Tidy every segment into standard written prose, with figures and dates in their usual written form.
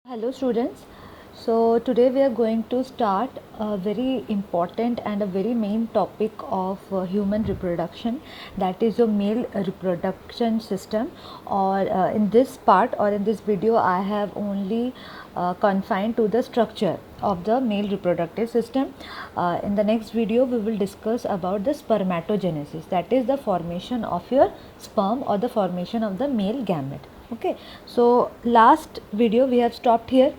Hello students. So today we are going to start a very important and a very main topic of human reproduction, that is your male reproduction system. Or in this part or in this video I have only confined to the structure of the male reproductive system. In the next video we will discuss about the spermatogenesis, that is the formation of your sperm or the formation of the male gamete. Okay, so last video we have stopped here.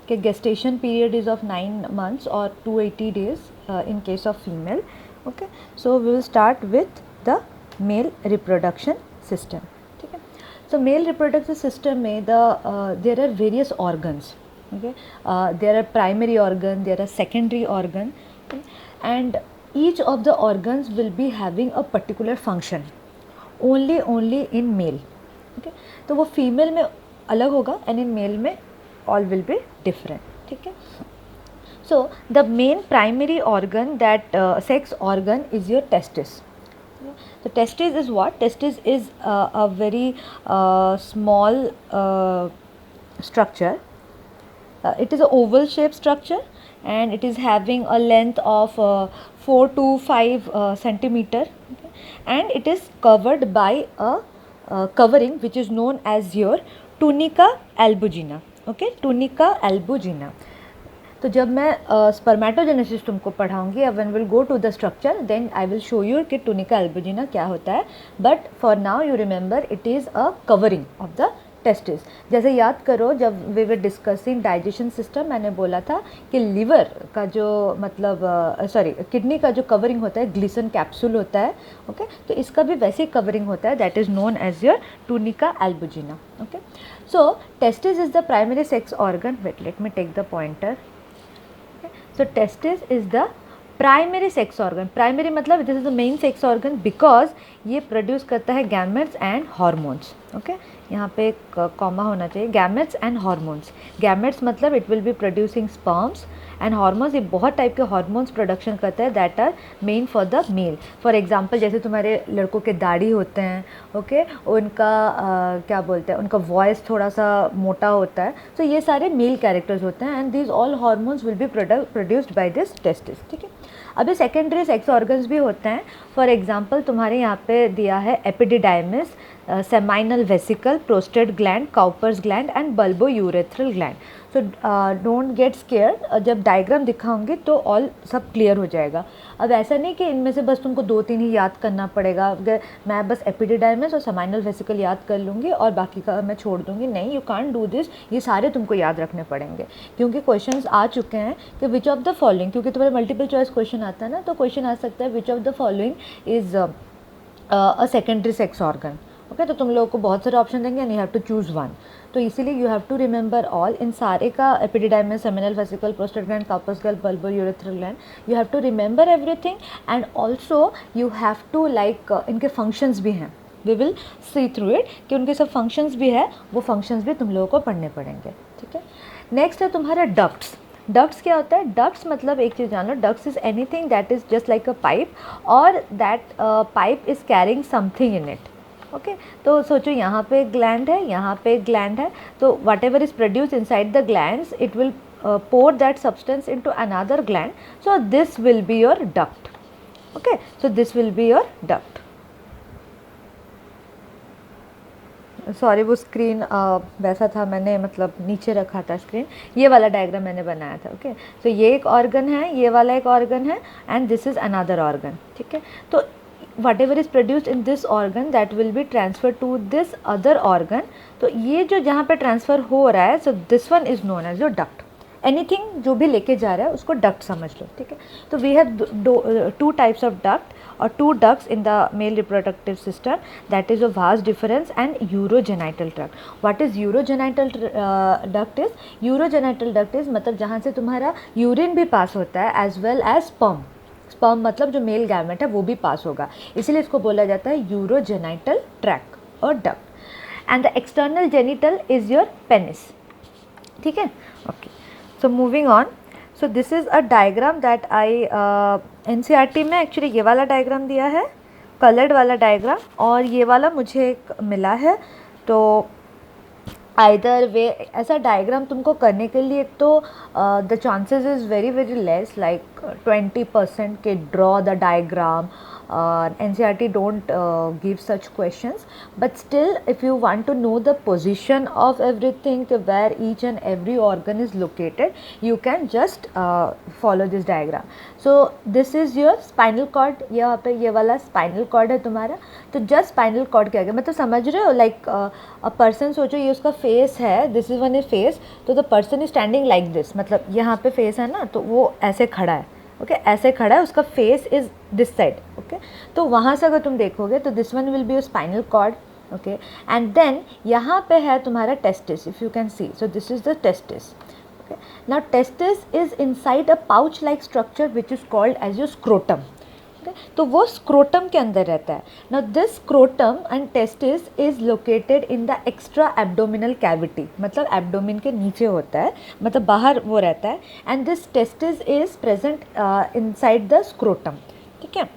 Okay, gestation period is of 9 months or 280 days in case of female. Okay, so we will start with the male reproduction system. Okay, so male reproductive system में there are various organs. Okay, there are primary organ, there are secondary organ, okay? And each of the organs will be having a particular function only in male. Okay, तो वो female में अलग होगा and in male में all will be different. ठीक है. So the main primary organ that sex organ is your testis. The testis is what? Testis is a very small structure. It is an oval shaped structure and it is having a length of 4 to 5 centimeter, okay? And it is covered by a covering which is known as your tunica albuginea. Okay, tunica albuginea. तो जब मैं spermatogenesis तुमको पढ़ाऊंगी, when will go to the structure then I will show you कि tunica albuginea क्या होता है. But for now you remember it is a covering of the testis. जैसे याद करो जब we were discussing digestion system, मैंने बोला था कि लिवर का जो मतलब किडनी का जो कवरिंग होता है ग्लिसन कैप्सूल होता है. ओके, तो इसका भी वैसे ही कवरिंग होता है, that is known as your tunica albuginea. Okay, so testis is the primary sex organ. Wait, let me take the pointer. So testis is the primary sex organ. Primary मतलब this is the main sex organ because ये produce करता है gametes and hormones. Okay, यहाँ पे एक comma होना चाहिए. Gametes and hormones. Gametes मतलब it will be producing sperms and hormones, ये बहुत टाइप के हॉर्मोन्स प्रोडक्शन करता है that are main for the male. For example जैसे तुम्हारे लड़कों के दाढ़ी होते हैं, ओके, उनका क्या बोलते हैं, उनका वॉइस थोड़ा सा मोटा होता है, तो ये सारे मेल कैरेक्टर्स होते हैं and these all hormones will be produced by this testis. ठीक है. अभी सेकेंडरी सेक्स ऑर्गन्स भी होते हैं. फॉर एग्जांपल तुम्हारे यहाँ पे दिया है epididymis, seminal vesicle, prostate gland, Cowper's gland and bulbo urethral gland. So don't get square, जब डायग्राम दिखाऊंगी तो ऑल सब क्लियर हो जाएगा. अब ऐसा नहीं कि इनमें से बस तुमको 2-3 ही याद करना पड़ेगा. अगर मैं बस एपिडिडाइमिस और सेमाइनल वेसिकल याद कर लूँगी और बाकी का मैं छोड़ दूँगी, नहीं, यू कांट डू दिस. ये सारे तुमको याद रखने पड़ेंगे क्योंकि क्वेश्चंस आ चुके हैं कि विच ऑफ द फॉलोइंग, क्योंकि तुम्हारे मल्टीपल चॉइस क्वेश्चन आता है ना, तो क्वेश्चन आ सकता है which of the following is a secondary sex organ. Okay, तो तुम लोगों को बहुत सारे ऑप्शन देंगे and you have to choose one. तो इसीलिए you have to remember all. इन सारे का epididymis, seminal vesicle, prostate gland, Cowper's gland, bulbourethral gland, you have to remember everything and also you have to like इनके functions भी हैं. We will see through it कि उनके सब functions भी है, वो फंक्शंस भी तुम लोगों को पढ़ने पड़ेंगे. ठीक है. नेक्स्ट है तुम्हारा डक्ट्स. डक्ट्स क्या होता है? डक्ट्स मतलब एक चीज़ जान लो, ducts is anything that is just like a pipe और that pipe is carrying something in it. Okay, तो सोचो यहाँ पे ग्लैंड है, यहाँ पे ग्लैंड है, तो what ever is produce inside the glands it will pour that substance into another gland, so this will be your duct. Okay, so this will be your duct. Sorry, वो screen वैसा था, मैंने मतलब नीचे रखा था स्क्रीन. ये वाला डायग्राम मैंने बनाया था. ओके, सो ये एक ऑर्गन है, ये वाला एक ऑर्गन है and this is another organ. ठीक है. तो whatever is produced in this organ that will be transferred to this other organ. तो ये जो जहाँ पे ट्रांसफ़र हो रहा है, so this one is known as your duct. Anything जो भी लेके जा रहा है उसको डक्ट समझ लो. ठीक है. तो we have 2 types of duct or 2 ducts in the male reproductive system, that is a vas deferens and urogenital duct. What is urogenital duct is? Urogenital duct is मतलब जहाँ से तुम्हारा यूरिन भी पास होता है as well as sperm. Sperm मतलब जो मेल गैमेट है वो भी पास होगा, इसीलिए इसको बोला जाता है यूरोजेनाइटल ट्रैक और duct. And the external genital is your penis. ठीक है. Okay, so moving on. So this is a diagram that I NCERT में एक्चुअली ये वाला डायग्राम दिया है, कलर्ड वाला डायग्राम, और ये वाला मुझे मिला है. तो आइदर वे ऐसा डायग्राम तुमको करने के लिए तो the chances is very very less, like 20% के draw the diagram. NCERT don't give such questions, but still if you want to know the position of everything, where each and every organ is located, you can just follow this diagram. So this is your spinal cord. यहाँ पे ये वाला spinal cord है तुम्हारा. तो just spinal cord के आगे मतलब समझ रहे हो, like a person, सोचो ये उसका face है, this is one face, तो the person is standing like this, मतलब यहाँ पे face है ना, तो वो ऐसे खड़ा है. ओके ऐसे खड़ा है, उसका face is this side. Okay तो वहाँ से अगर तुम देखोगे तो this one will be your spinal cord. Okay and then यहाँ पे है तुम्हारा testis, if you can see. So this is the testis. Okay now testis is inside a pouch like structure which is called as your scrotum. तो वो scrotum के अंदर रहता है. Now this scrotum and testis is located in the extra abdominal cavity, मतलब abdomen के नीचे होता है, मतलब बाहर वो रहता है. And this testis is present inside the scrotum. ठीक है.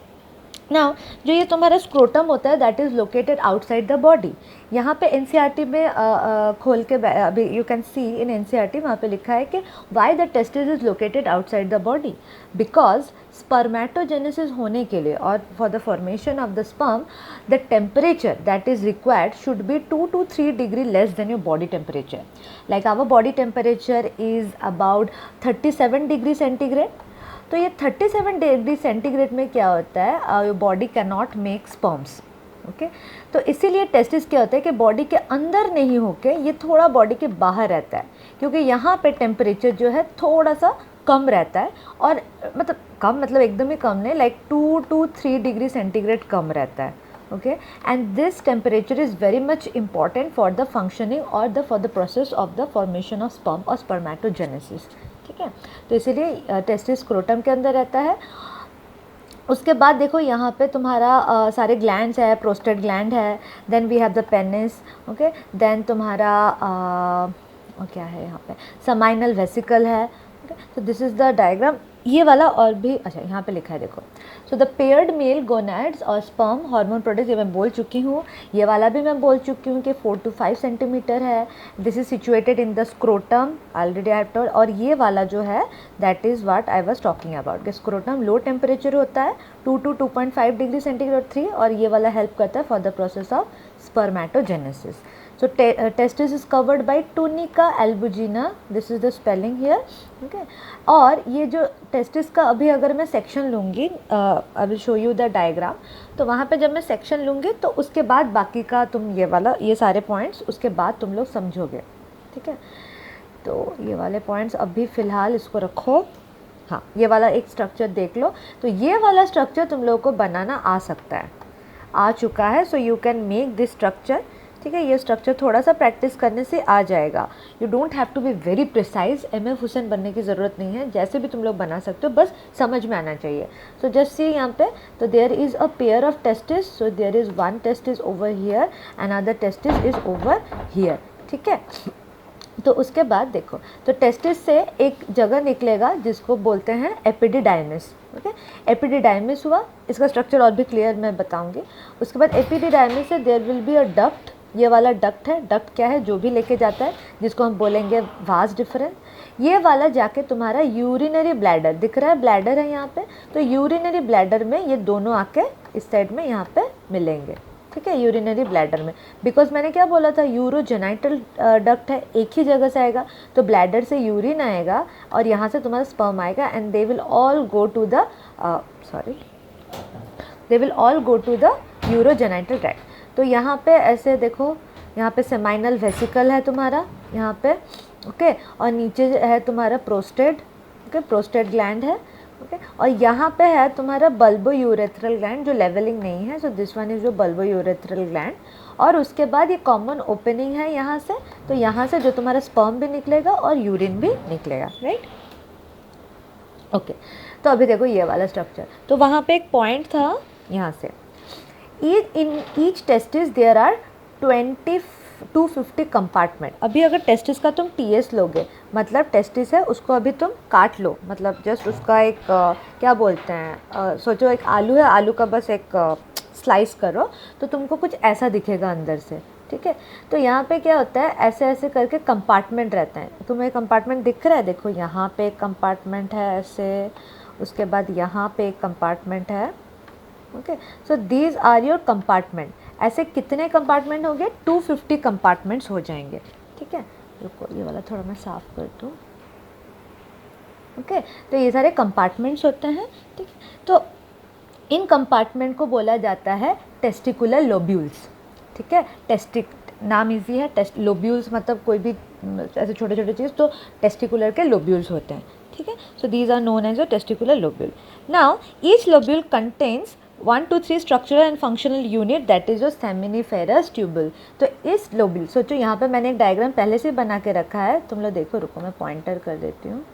नाउ जो ये तुम्हारा स्क्रोटम होता है that is located outside the body. यहाँ पे NCERT में खोल के अभी you can C in NCERT वहाँ पे लिखा है कि why the testis is located outside the body, because spermatogenesis होने के लिए और for the formation of the sperm the temperature that is required should be 2 to 3 degree less than your body temperature. Like our body temperature is about 37 degree centigrade. तो ये 37 degree centigrade में क्या होता है, your body can not make sperms. Okay तो इसीलिए testis क्या होता है कि बॉडी के अंदर नहीं होके ये थोड़ा बॉडी के बाहर रहता है, क्योंकि यहाँ पे टेम्परेचर जो है थोड़ा सा कम रहता है. और मतलब कम मतलब एकदम ही कम नहीं, लाइक 2 to 3 डिग्री सेंटीग्रेड कम रहता है. Okay and this temperature is very much important for the functioning और for the process of the formation of sperm और स्पर्मेटोजेनेसिस. ठीक है. तो इसीलिए टेस्टिस स्क्रोटम के अंदर रहता है. उसके बाद देखो यहाँ पे तुम्हारा सारे ग्लैंड्स है, प्रोस्टेट ग्लैंड है, then we have the penis. Okay then तुम्हारा और क्या है यहाँ पे, समाइनल वेसिकल है. तो दिस इज़ द डायग्राम. ये वाला और भी अच्छा यहाँ पे लिखा है देखो. So the paired male gonads और स्पर्म हार्मोन प्रोड्यूस, ये मैं बोल चुकी हूँ. ये वाला भी मैं बोल चुकी हूँ कि 4 to 5 सेंटीमीटर है. This is situated in the scrotum, already I have told. और ये वाला जो है that is what I was talking about. Scrotum low temperature होता है 2 to 2.5 डिग्री सेंटीग्रेड 3, और ये वाला हेल्प करता है for the process of spermatogenesis. So testis is covered by tunica albuginea. This is the spelling here. Okay. और ये जो टेस्टिस का अभी अगर मैं सेक्शन लूँगी, आई will show you the diagram. तो वहाँ पे जब मैं सेक्शन लूँगी तो उसके बाद बाकी का तुम ये वाला ये सारे पॉइंट्स उसके बाद तुम लोग समझोगे. ठीक है. तो ये वाले पॉइंट्स अभी फ़िलहाल इसको रखो. हाँ ये वाला एक स्ट्रक्चर देख लो. तो ये वाला स्ट्रक्चर तुम लोगों को बनाना आ सकता है, आ चुका है. So you can make this structure. ठीक है. ये स्ट्रक्चर थोड़ा सा प्रैक्टिस करने से आ जाएगा. You don't have to be very precise. MF Husain बनने की ज़रूरत नहीं है, जैसे भी तुम लोग बना सकते हो, बस समझ में आना चाहिए. सो जस्ट सी यहाँ पे, तो there is a pair of testis. So there is one testis over here, another testis is over here. ठीक है. तो उसके बाद देखो, तो टेस्टिस से एक जगह निकलेगा जिसको बोलते हैं एपिडिडाइमिस. ओके एपिडिडाइमिस हुआ. इसका स्ट्रक्चर और भी क्लियर मैं बताऊंगी. उसके बाद एपिडिडाइमिस से there will be a duct. ये वाला डक्ट है. डक्ट क्या है, जो भी लेके जाता है, जिसको हम बोलेंगे वास डिफरेंस. ये वाला जाके तुम्हारा यूरिनरी ब्लैडर दिख रहा है, ब्लैडर है यहाँ पे. तो यूरिनरी ब्लैडर में ये दोनों आके इस साइड में यहाँ पे मिलेंगे. ठीक है. यूरिनरी ब्लैडर में, बिकॉज मैंने क्या बोला था, यूरोजेनाइटल डक्ट है, एक ही जगह से आएगा. तो ब्लैडर से यूरिन आएगा और यहाँ से तुम्हारा स्पर्म आएगा, and they will all go to the urogenital tract. तो यहाँ पे ऐसे देखो, यहाँ पे सेमाइनल वेसिकल है तुम्हारा यहाँ पे. ओके और नीचे है तुम्हारा प्रोस्टेट. ओके प्रोस्टेट ग्लैंड है. ओके और यहाँ पे है तुम्हारा बल्बो यूरेथ्रल ग्लैंड जो लेवलिंग नहीं है. सो दिस वन इज जो बल्बो यूरेथ्रल ग्लैंड. और उसके बाद ये कॉमन ओपनिंग है यहाँ से. तो यहाँ से जो तुम्हारा स्पर्म भी निकलेगा और यूरिन भी निकलेगा. राइट. ओके तो अभी देखो ये वाला स्ट्रक्चर. तो वहाँ पे एक पॉइंट था यहाँ से, in each testis there are 250 compartment. अभी अगर टेस्टिस का तुम TS लोगे, मतलब टेस्टिस है उसको अभी तुम काट लो, मतलब जस्ट उसका एक क्या बोलते हैं, सोचो एक आलू है, आलू का बस एक स्लाइस करो तो तुमको कुछ ऐसा दिखेगा अंदर से. ठीक है। तो यहाँ पे क्या होता है, ऐसे ऐसे करके कंपार्टमेंट रहते हैं। तुम्हें कंपार्टमेंट दिख रहा है, देखो यहाँ पे एक कंपार्टमेंट है ऐसे, उसके बाद यहाँ पे एक कंपार्टमेंट है। Okay, so these are your compartment. ऐसे कितने कंपार्टमेंट होंगे, 250 कंपार्टमेंट्स हो जाएंगे। ठीक है, रुको ये वाला थोड़ा मैं साफ़ कर दूँ। ओके, तो ये सारे कंपार्टमेंट्स होते हैं। ठीक है, तो इन कंपार्टमेंट को बोला जाता है टेस्टिकुलर लोब्यूल्स। ठीक है, नाम इजी है, लोब्यूल्स मतलब कोई भी ऐसे छोटे छोटे चीज़, तो टेस्टिकुलर के लोब्यूल्स होते हैं। ठीक है, so these are known as your testicular lobule. Now each lobule contains 1 to 3 structural and functional unit, that is your seminiferous tubule. तो इस लोब्यूल, सोचो यहाँ पे मैंने एक डायग्राम पहले से बना के रखा है, तुम लोग देखो, रुको मैं पॉइंटर कर देती हूँ।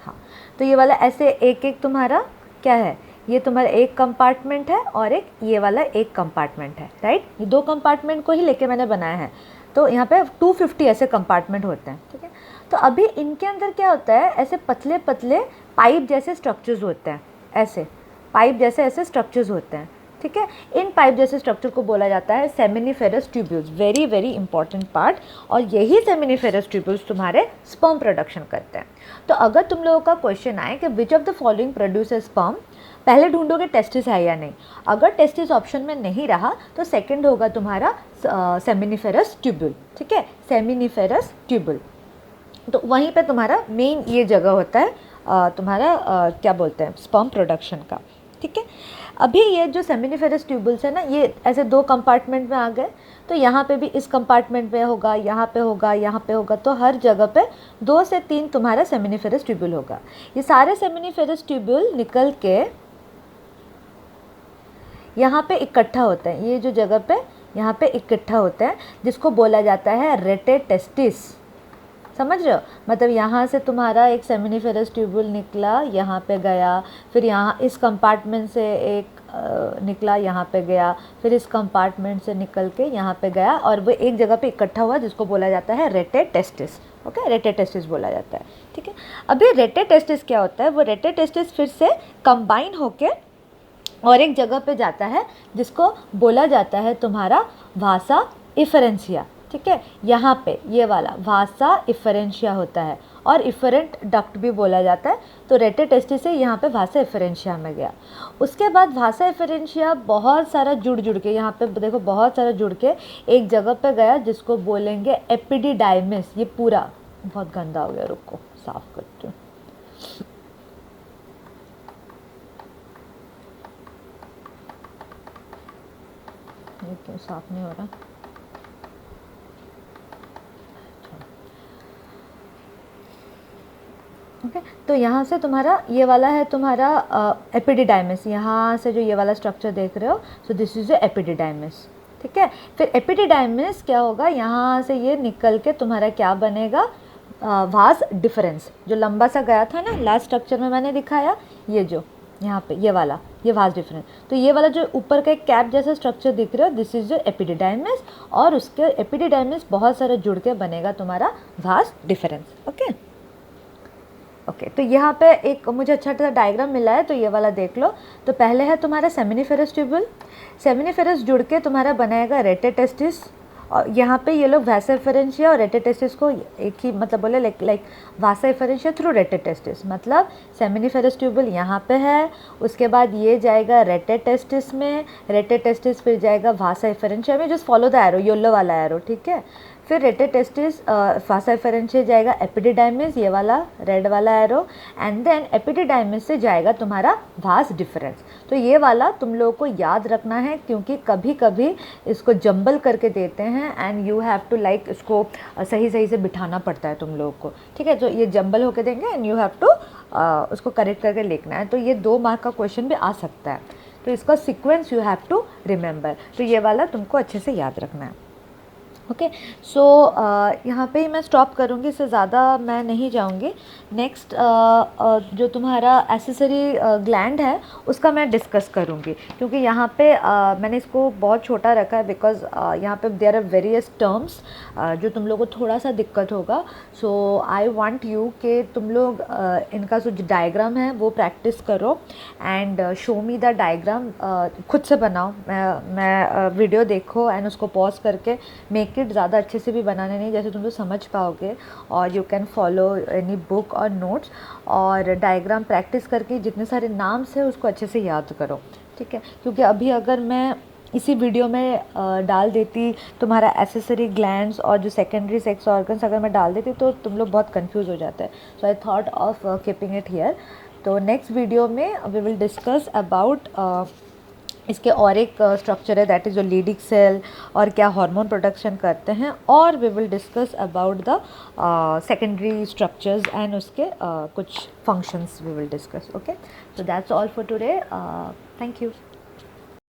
हाँ, तो ये वाला ऐसे एक एक तुम्हारा क्या है, ये तुम्हारा एक कंपार्टमेंट है और एक ये वाला एक कंपार्टमेंट है, राइट। ये दो कंपार्टमेंट को ही लेके मैंने बनाया है। तो यहाँ पे 250 ऐसे कंपार्टमेंट होते हैं। ठीक है, तो अभी इनके अंदर क्या होता है, ऐसे पतले पतले पाइप जैसे स्ट्रक्चर्स होते हैं, ऐसे पाइप जैसे ऐसे स्ट्रक्चर्स होते हैं। ठीक है, इन पाइप जैसे स्ट्रक्चर को बोला जाता है seminiferous tubules. Very very important part. और यही सेमिनिफेरस ट्यूब्यूल्स तुम्हारे स्पर्म प्रोडक्शन करते हैं। तो अगर तुम लोगों का क्वेश्चन आए कि विच of the following produces sperm, पहले ढूंढोगे टेस्टिस है या नहीं। अगर टेस्टिस ऑप्शन में नहीं रहा तो सेकंड होगा तुम्हारा सेमिनिफेरस ट्यूब्यूल। ठीक है, सेमिनिफेरस ट्यूब्यूल। तो वहीं पे तुम्हारा मेन ये जगह होता है तुम्हारा क्या बोलते हैं, स्पर्म प्रोडक्शन का। ठीक है, अभी ये जो सेमिनिफेरस ट्यूबल्स है ना, ये ऐसे दो कंपार्टमेंट में आ गए। तो यहाँ पे भी इस कंपार्टमेंट में होगा, यहाँ पे होगा, यहाँ पे होगा, तो हर जगह पे 2 से 3 तुम्हारा सेमिनिफेरस ट्यूबल होगा। ये सारे सेमिनिफेरस ट्यूबल निकल के यहाँ पे इकट्ठा होते हैं, ये जो जगह पे यहाँ पे इकट्ठा होते हैं, जिसको बोला जाता है रेटे टेस्टिस। समझ रहे हो, मतलब यहाँ से तुम्हारा एक सेमिनिफेरस ट्यूबल निकला, यहाँ पे गया, फिर यहाँ इस कंपार्टमेंट से एक निकला, यहाँ पे गया, फिर इस कंपार्टमेंट से निकल के यहाँ पे गया, और वो एक जगह पे इकट्ठा हुआ, जिसको बोला जाता है रेटे टेस्टिस। ओके, रेटे टेस्टिस बोला जाता है। ठीक है, अभी रेटे टेस्टिस क्या होता है, वो रेटे टेस्टिस फिर से कंबाइन होके और एक जगह पे जाता है, जिसको बोला जाता है तुम्हारा वासा इफरेंशिया। ठीक है, यहाँ पे ये वाला वासा इफरेंशिया होता है, और इफरेंट डक्ट भी बोला जाता है। तो रेटे टेस्टिस से यहाँ पे वासा इफरेंशिया में गया। उसके बाद वासा इफरेंशिया बहुत सारा जुड़ के, यहाँ पे देखो बहुत सारा जुड़ के एक जगह पे गया, जिसको बोलेंगे एपिडिडाइमिस। ये पूरा बहुत गंदा हो गया, रुको साफ करती हूँ। ये क्यों साफ नहीं हो रहा। ओके, तो यहाँ से तुम्हारा ये वाला है तुम्हारा एपिडिडाइमिस। यहाँ से जो ये वाला स्ट्रक्चर देख रहे हो, सो दिस इज एपिडिडाइमिस। ठीक है, फिर एपिडिडाइमिस क्या होगा, यहाँ से ये निकल के तुम्हारा क्या बनेगा, वास डिफरेंस। जो लंबा सा गया था ना लास्ट स्ट्रक्चर में मैंने दिखाया, ये जो यहाँ पे ये वाला, ये वास डिफरेंस। तो ये वाला जो ऊपर का एक कैप जैसा स्ट्रक्चर दिख रहा है, दिस इज योर एपिडिडाइमिस, और उसके एपिडिडाइमिस बहुत सारा जुड़ के बनेगा तुम्हारा वास डिफरेंस। ओके ओके, तो यहाँ पे एक मुझे अच्छा सा डायग्राम मिला है, तो ये वाला देख लो। तो पहले है तुम्हारा सेमिनिफेरस ट्यूबल, सेमिनिफेरस जुड़ के तुम्हारा बनाएगा रेटे टेस्टिस, और यहाँ पे ये लोग वासा इफरेंशिया और रेटे टेस्टिस को एक ही मतलब बोले, लाइक वासा इफरेंशिया थ्रू रेटे टेस्टिस, मतलब सेमिनिफेरस ट्यूबल यहाँ पे है, उसके बाद ये जाएगा रेटे टेस्टिस में, रेटे टेस्टिस फिर जाएगा वासा इफरेंशिया में, just follow the arrow, yellow वाला एरो। ठीक है, फिर रेटे टेस्टिस वासा इफरेंशिया जाएगा एपिडिडाइमिस, ये वाला रेड वाला एरो, एंड देन एपिडिडाइमिस से जाएगा तुम्हारा वास डिफरेंस। तो ये वाला तुम लोगों को याद रखना है, क्योंकि कभी कभी इसको जंबल करके देते हैं, and you have to like इसको सही सही से बिठाना पड़ता है तुम लोगों को। ठीक है, तो ये जंबल होके देंगे एंड यू हैव टू उसको करेक्ट करके लिखना है। तो ये 2 मार्क का क्वेश्चन भी आ सकता है, तो इसका sequence you have to remember. तो ये वाला तुमको अच्छे से याद रखना है। ओके, सो यहाँ पे ही मैं स्टॉप करूँगी, इससे ज़्यादा मैं नहीं जाऊँगी। नेक्स्ट जो तुम्हारा एक्सेसरी ग्लैंड है उसका मैं डिस्कस करूँगी, क्योंकि यहाँ पे मैंने इसको बहुत छोटा रखा है बिकॉज यहाँ पे देयर आर वेरियस टर्म्स जो तुम लोगों को थोड़ा सा दिक्कत होगा। सो आई वांट यू कि तुम लोग इनका जो डायग्राम है वो प्रैक्टिस करो and show me the diagram, खुद से बनाओ। मैं वीडियो देखो एंड उसको पॉज करके मेक इट ज़्यादा अच्छे से भी बनाने नहीं, जैसे तुम लोग समझ पाओगे, और you can follow any book और नोट्स, और डायग्राम प्रैक्टिस करके जितने सारे नाम्स है उसको अच्छे से याद करो, ठीक है। क्योंकि अभी अगर मैं इसी वीडियो में डाल देती तुम्हारा एसेसरी ग्लैंड्स और जो सेकेंडरी सेक्स ऑर्गन्स अगर मैं डाल देती तो तुम लोग बहुत कंफ्यूज हो जाते हैं। So I thought of keeping it here. तो नेक्स्ट वीडियो में वी विल डिस्कस अबाउट इसके और एक स्ट्रक्चर है, दैट इज़ जो लीडिंग सेल और क्या हार्मोन प्रोडक्शन करते हैं, और we will discuss about the secondary structures and उसके कुछ functions we will discuss. Okay, so that's all for today. Thank you.